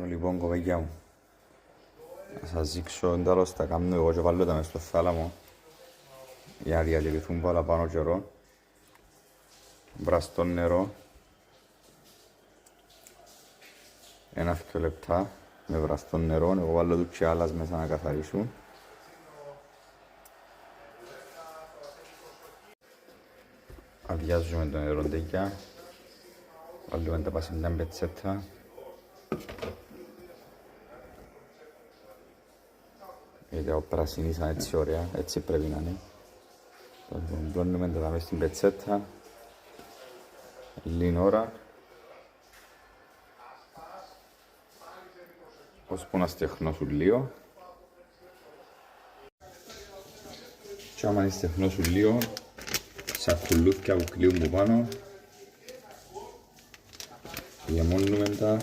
Λοιπόν, κοπέκια μου, να σας δείξω εντάλλως τα κάνω εγώ και βάλω τα μες στο θάλαμο για να διατηρηθούν παραπάνω καιρό. Βραστό νερό, 1-2 λεπτά με βραστό νερό, εγώ βάλω του και άλλας μέσα να καθαρίσουν. Αδειάζουμε το νερό τέτοια, βάλουμε τα πάση μια πετσέτα. Γιατί ο πρασινίσαν έτσι ωραία, έτσι πρέπει να είναι. Λοιπόν, πλώνουμε τα μέσα στην πετσέτα, λίγη ώρα, ώσπου να στεχνώσουν λίγο. Και άμα στεχνώσουν λίγο, σακουλούθκια που κλείουν από πάνω, γεμώνουμε τα